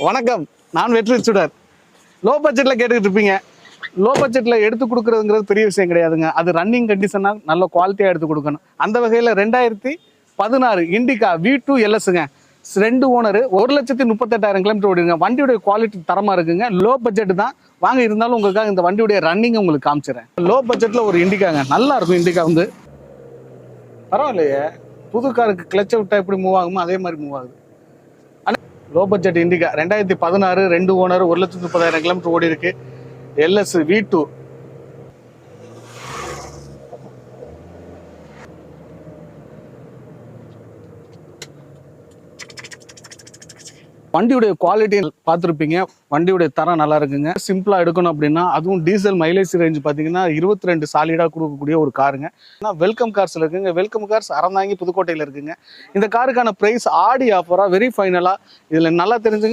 வணக்கம், நான் வெற்றி சுடர். லோ பட்ஜெட்டில் கேட்டுக்கிட்டு இருப்பீங்க. லோ பட்ஜெட்டில் எடுத்து கொடுக்குறதுங்கிறது பெரிய விஷயம் கிடையாதுங்க. அது ரன்னிங் கண்டிஷனாக நல்ல குவாலிட்டியாக எடுத்து கொடுக்கணும். அந்த வகையில் 2016 இண்டிகா V2 LSங்க. 2 ஓனர், 1,38,000 கிலோமீட்டர் ஓடிங்க. வண்டியுடைய குவாலிட்டி தரமாக இருக்குங்க. லோ பட்ஜெட் தான் வாங்க, இருந்தாலும் உங்களுக்காக இந்த வண்டியுடைய ரன்னிங் உங்களுக்கு காமிச்சிடறேன். லோ பட்ஜெட்டில் ஒரு இண்டிகாங்க, நல்லா இருக்கும். இண்டிகா வந்து பரவாயில்லையே, புது காருக்கு கிளச்சை விட்டா எப்படி மூவ் ஆகுமோ அதே மாதிரி மூவ் ஆகுது. Low budget Indica 2016, 2 owner, 1,30,000 kilometre ஓடி இருக்கு. LS V2. வண்டியுடைய குவாலிட்டி பார்த்துருப்பீங்க. வண்டியுடைய தரம் நல்லா இருக்குங்க. சிம்பிளா எடுக்கணும் அப்படின்னா, அதுவும் டீசல் மைலேஜ் ரேஞ்ச் பார்த்தீங்கன்னா 22 சாலிடா கொடுக்கக்கூடிய ஒரு காருங்க. வெல்கம் கார்ஸ்ல இருக்குங்க. வெல்கம் கார்ஸ் அறந்தாங்கி புதுக்கோட்டையில் இருக்குங்க. இந்த காருக்கான பிரைஸ் ஆடி ஆஃபரா வெரி ஃபைனலா. இதுல நல்லா தெரிஞ்சுங்க.